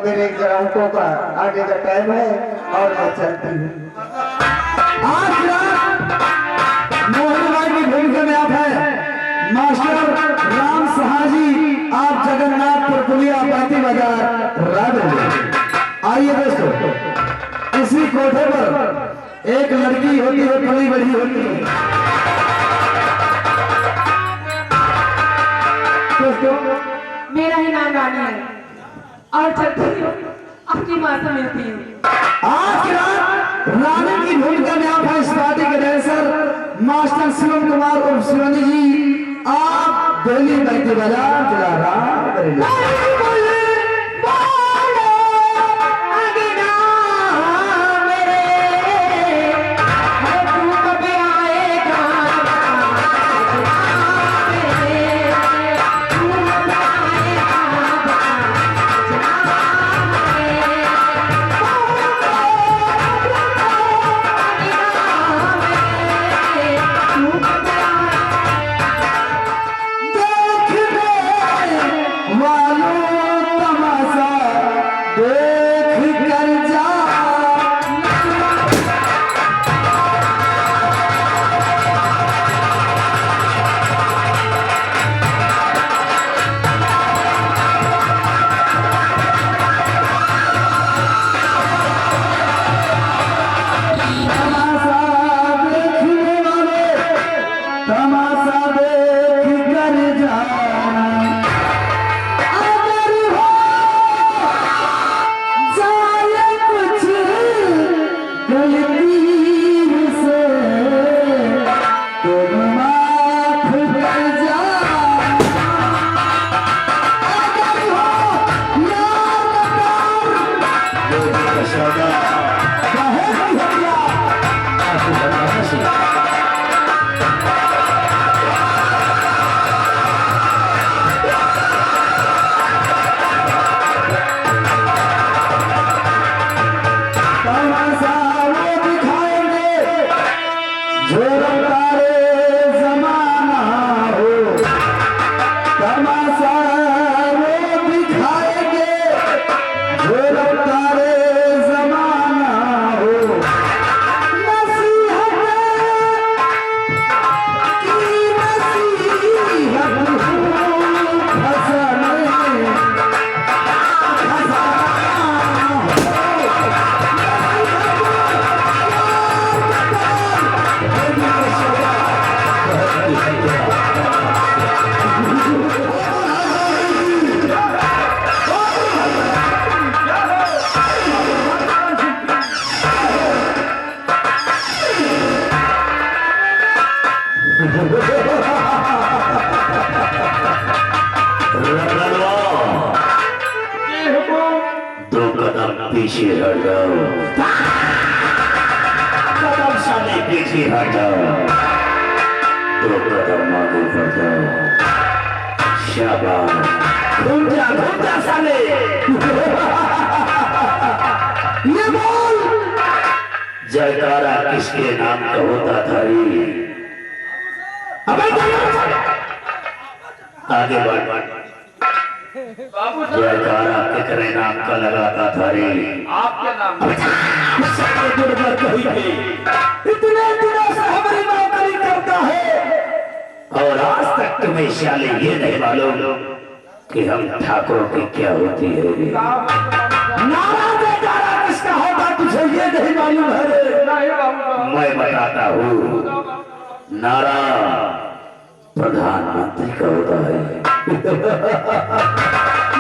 मेरे ग्राहकों का आगे का टाइम है और मैं चलती हूँ। आज मोहन भाई की भूमिका में आप है मास्टर राम सहाजी, आप जगन्नाथपुर पुलिया पाती बाजार रायबरेली। आइए दोस्तों, इसी कोठे पर एक लड़की होती है, बड़ी बड़ी होती है। दोस्तों, मेरा ही नाम रानी है और चलती हूँ अपनी माँ से मिलती हूँ। आज की रात रानी की भूमिका में आप हैं पार्टी के डांसर मास्टर शिवम कुमार और शिवानी जी, आप दिल्ली बैठी बाजार जिला रायबरेली। पीछे हट जाओ, कदम साले पीछे हट जाओ, दो कदम आगे बढ़ जाओ। शाबाश, घूम जा साले। ये बोल, जयकारा किसके नाम का होता था रे? आगे बढ़। जयकारा कितने नाम का लगाता था रे? आपके नाम इतने दिनों से हमारी नौकरी करता है और आज तक तुम्हें शाले ये नहीं मालूम कि हम ठाकुरों की क्या होती है। नारा जयकारा किसका होता तुझे ये नहीं मालूम है रे? मैं बताता हूँ, नारा प्रधानमंत्री का होता है।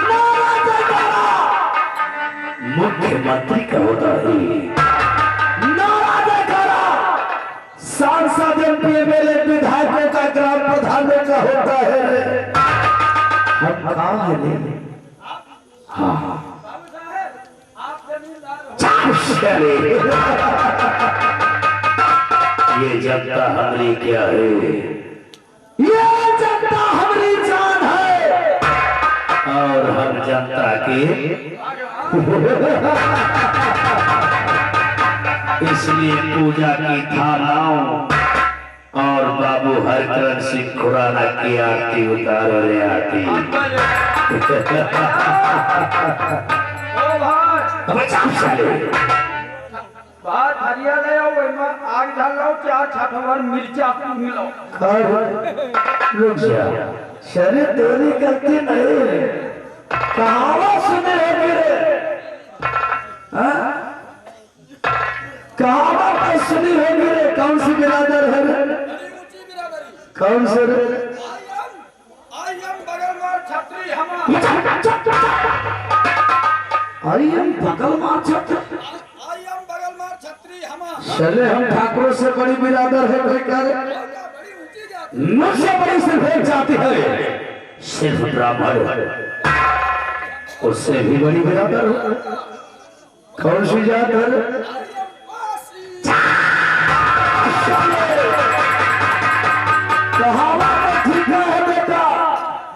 नारा जयकारा मुख्यमंत्री का होता है। नारा जयकारा सांसद एमपी एमएलए विधायकों का ग्राम प्रधानों का होता है। हम कहाँ है? हाँ ये जनता हमारी क्या है? ये जनता हमारी जान है और हम जनता के इसलिए पूजा की थानाओं और बाबू हरकरण सिंह खुराना की आरती उतारो रे आरती। ओ भाई अबे चाप साले बात हरिया ले आओ एमा आग डालो चार छठवर मिर्चा मिलो रुक जा शरीर तेरी गलती नहीं कहावत सुने हो मेरे कहावत सुनी हो मेरे कौन सी बिरादर है कौन से आई एम बगलवार छतरी हमार आई हम बगल मार छत्र आई एम बगलवार छतरी हमार चले हम ठाकुरों से बड़ी बिरादर है भाई क्या बड़ी ऊंची जाति मुझसे बड़ी सिर्फ एक जाति है सिर्फ ब्राह्मण उससे भी बड़ी बिरादर हो कौन सी जात है कहावत ठीक है बेटा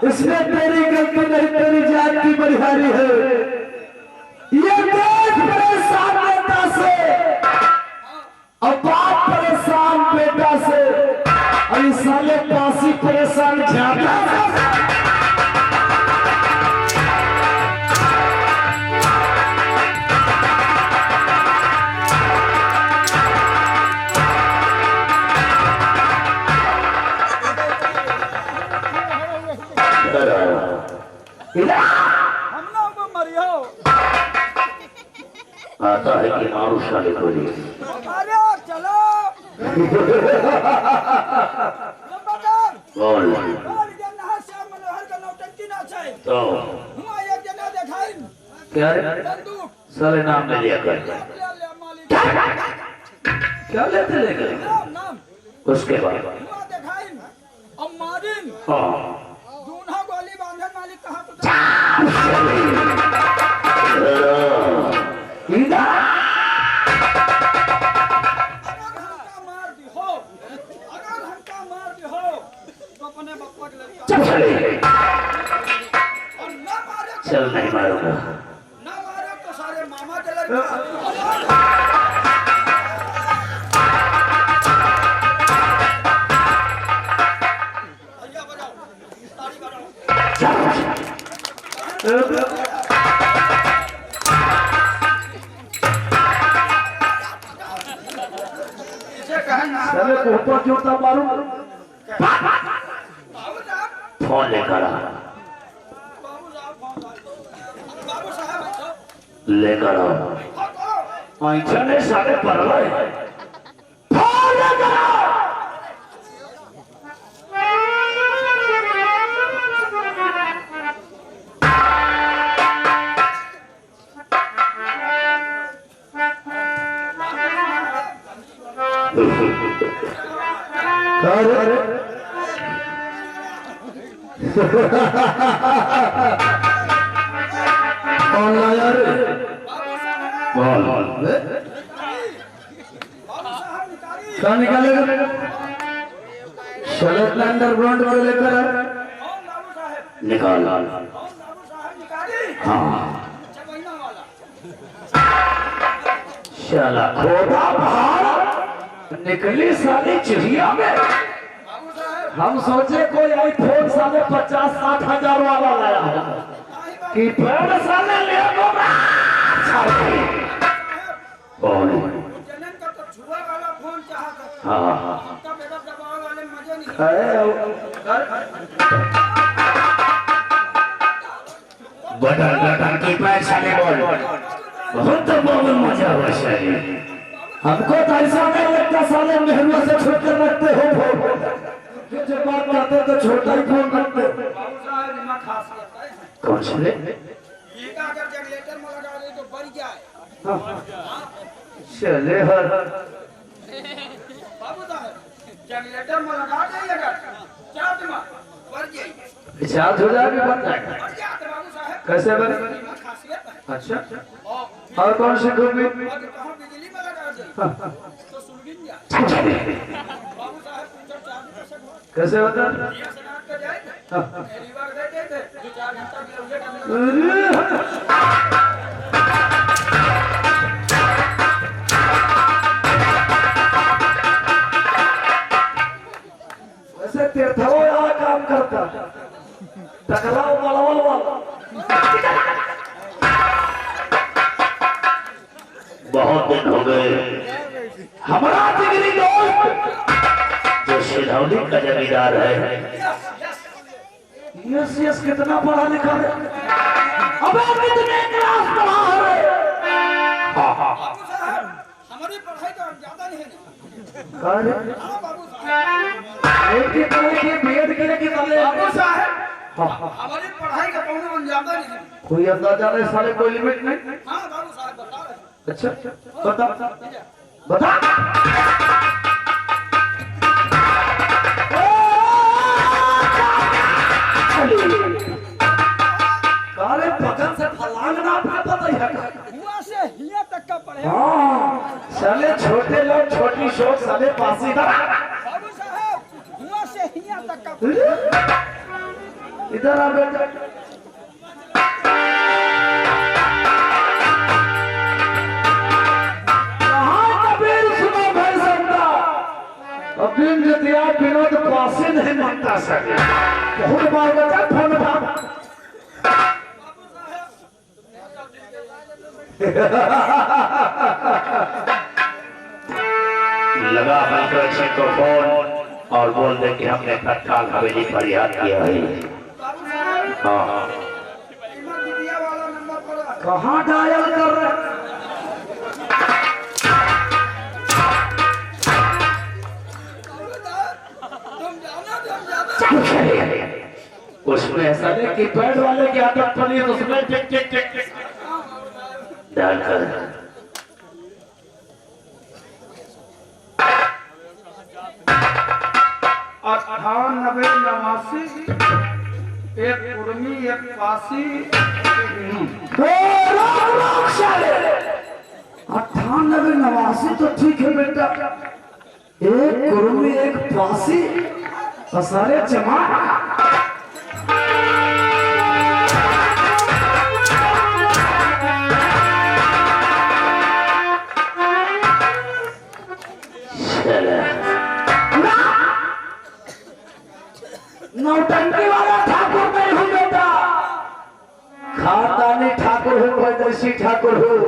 इसमें तेरी गलती नहीं तेरी जात की बलिहारी है ये देश परेशान बेटा से और बाप परेशान बेटा से और इस साले पासी परेशान जाता से हमला को मरियो आता है कि मारू साले को लिए अरे चलो बोल और जना श्याम मनोहर का नौटंकी ना छै तो हुआ एक जना देखाई क्या रे बंदूक साले नाम ले लिया कर ले मालिक क्या लेते लेकर नाम उसके बाद हुआ देखाई अब मारिन हाँ दूना गोली बांधन मालिक कहां तो अपने बप्पा के लड़का और ना मारे चल नहीं मारूंगा ना मारे तो सारे मामा के लड़का भैया बजाओ ताली बजाओ इसे कहना चले कोपा क्यों था मारूं बाबू साहब फोन लेकर आ बाबू साहब लेकर आओ ऐसा ने साले पर फोन लेकर आओ अरे कौन लाया रे बोल कहाँ निकालेगा शरद अंडरग्राउंड को लेकर आ निकाल हाँ चला खोदा पहाड़ निकली साली चिड़िया में हम सोचे कोई आईफोन साले 50-60 हजार वाला लाया है कि पेड़ साले ले कौन जनन का तो छुआ वाला फोन चाहता हाँ तब बेटा दबाव वाले मजे नहीं बटन बटन की पैर साले बोल बहुत बहुत मजा हुआ शायद हमको तो ऐसा नहीं लगता साले मेहरुआ से छोड़ कर रखते हो फोन जब बात करते तो छोटा ही फोन रखते बाबू साहब इनमें खासियत है कौन साले ये का अगर जनरेटर में लगा दे तो बढ़ जाए चले हर बाबू साहब जनरेटर में लगा दे अगर चार्ज में बढ़ जाएगी चार्ज हो जाएगा बन जाएगा बढ़ जाते बाबू साहब कैसे बने इनमें खासियत है अच्छा और कौन सी खूबी अगर कहाँ बिजली में लगा दे तो सुलगिन जाए बाबू साहब जब चार्ज कैसे होता ये सनात का जाए रीवा दे देते 2-4 घंटा के लिए वैसे तीर्थो यहाँ काम करता टकलाओ मलवल वाला दिन हो गए हमारा जिगरी दोस्त जो सिधौली का जमींदार है। यस कितना पढ़ा लिखा है? अबे कितने क्लास पढ़ा है? बाबू साहब हमारी पढ़ाई तो ज्यादा नहीं है। हाँ बाबू साहब एक ही तरह के भेद के कि बाबू साहब हमारी पढ़ाई का कोई ज्यादा नहीं है। कोई अंदाजा नहीं, साले कोई लिमिट नहीं। हाँ बाबू साहब बता रहे हैं। अच्छा बता काले पकड़ से फलांग ना पता है। हुआ से हिया तक का पढ़े। हाँ साले छोटे लोग छोटी शोक साले पासी का। बाबू साहब हुआ से हिया तक का पढ़े। इधर आ बेटा। अभी जतिया विनोद पासी नहीं मानता सके बहुत बार बता फोन भाग लगा हरकरण सिंह को फोन और बोल दे कि हमने तत्काल हवेली पर याद किया है। बाबू साहब हाँ दिया वाला नंबर पर कहाँ डायल कर रहे? उसमें ऐसा नहीं कि पैड वाले की आदत पड़ी तो उसमें टिक टिक टिक टिक डालकर 98 एक उर्मी एक पासी 98 तो ठीक है बेटा। एक कुर्मी एक पासी और सारे जमा। नौटंकी वाला ठाकुर नहीं हूँ बेटा, खानदानी ठाकुर हूँ, वैदेशी ठाकुर हूँ,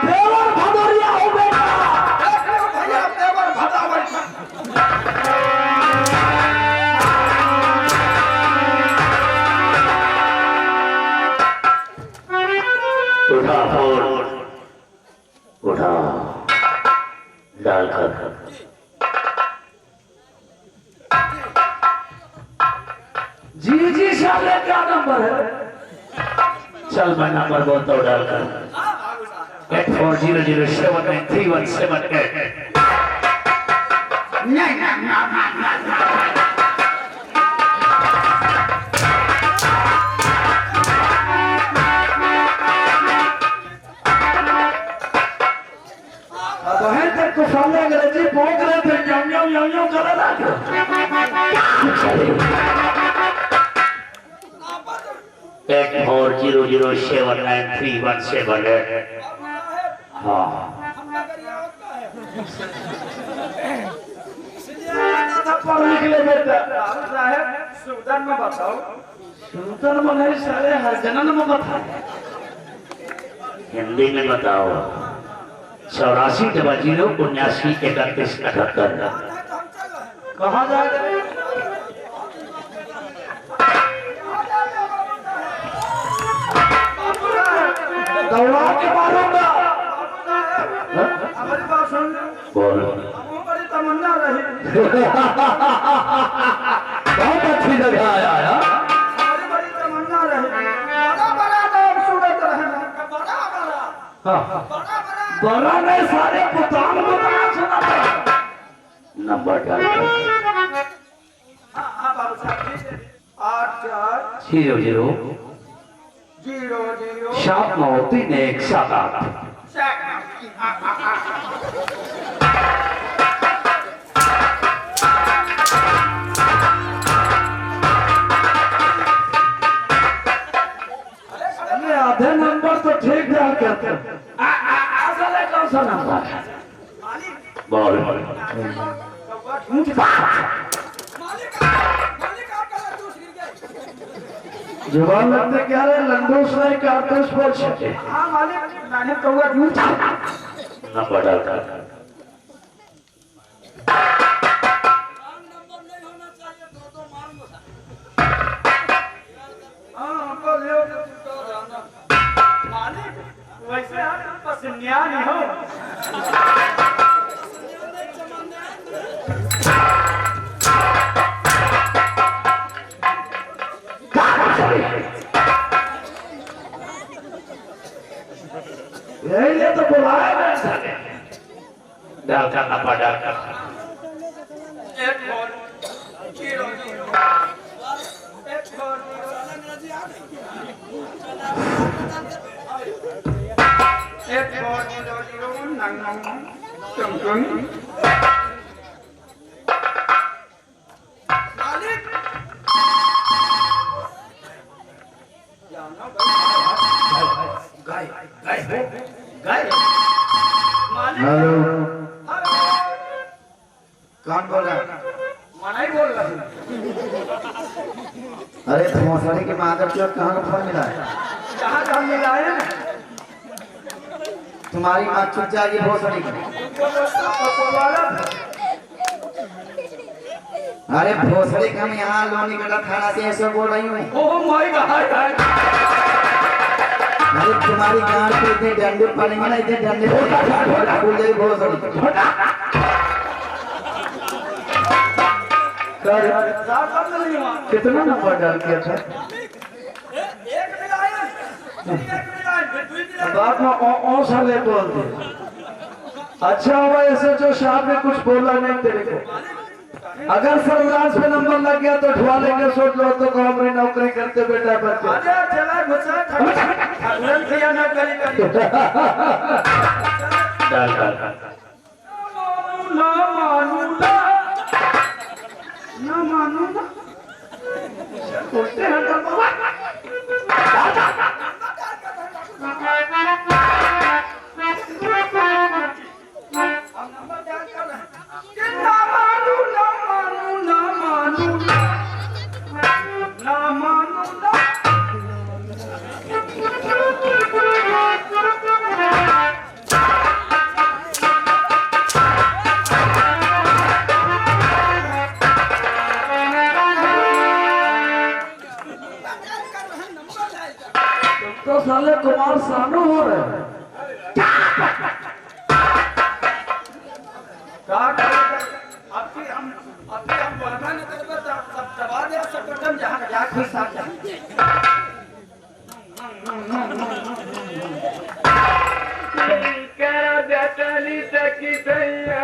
देवर भदौरिया हूँ बेटा। भैया देवर भदावर उठा फोन उठा डालकर जी जी साले क्या नंबर है? चल मैं नंबर बोलता हूँ डालकर 8400793178। बहन तक को साले अंग्रेजी पहुंच रहे थे, यां कर रहा था। 8400793178। हाँ पढ़ लिख ले बेटा। सुल्तान में बताओ, सुल्तान में नहीं साले हरजनन में बताओ। हिंदी में बताओ 8400793178। कहाँ जाए? दौड़ा के मारूंगा। हमारी बात सुन बोल हमारी तमन्ना रही बहुत अच्छी जगह आया यार। हमारी बड़ी तमन्ना रही बड़ा बड़ा नाम सूरत रहना बड़ा बड़ा बड़ा नहीं सारे पुतान बताया सुना था। नंबर डालकर हाँ बाबू साहब 84 00 00 793178। आधे नंबर तो ठीक डाल करते। असल कौन सा नंबर है? बोल मालिक आपका लड्डूस गिर गया जवान लगते क्या रे लंडूस नहीं कारतूस बोल सके। हाँ मालिक मैंने कहुआ झूठ नंबर डालता रॉन्ग नंबर नहीं होना चाहिए, दो मारूंगा। हाँ हमको ले तो रहना मालिक, वैसे आप पसंदिया नहीं हो। यही ले तो बुलाया मैं साले डाल का नंबर डाल का एक फोर जीरो जीरो एक फोर एक फोर जीरो जीरो नंग नंग टुंग टुंग मालिक जाना गाय गाय गाय मालिक हेलो, हेलो कौन बोल रहा है? मना ही बोल रहा हूँ। अरे भोसड़ी के माधव चौक कहाँ का फोन मिला है? कहाँ कहाँ मिला है? तुम्हारी माँ चुप जाएगी भोसड़ी की। अरे भोसड़ी के हम यहाँ लोनी कटा थाना से ऐसे बोल रही हूँ। Oh my God. अरे तुम्हारी गांड पे इतने डंडे पड़ेंगे ना, इतने डंडे फूल जाएगी भोसड़ी। कितना नंबर डाल किया था एक मिला है, फिर दूसरी मिला। बात में ओ साले बोल दे अच्छा हुआ ऐसे जो शाम में कुछ बोला नहीं तेरे को अगर सर्वराज पे नंबर लग गया तो ढुआ लेंगे सोच लो तो गवर्नमेंट नौकरी करते बेटा बच्चे अरे चला घुसा ठगन किया ना करी करी। डाल डाल ना मानू ना ना मानू ना उल्टे हैं तो बाबा हम नंबर डाल कर रहे हैं। ना मानू ना मानू ना मानू ना मानू ना तो साले कुमार सानू हो रहे हैं अब हम बहाना न करबे सब दबा दे सब कदम जहां जा खुश साथ जा। करा बेटली तकी सैया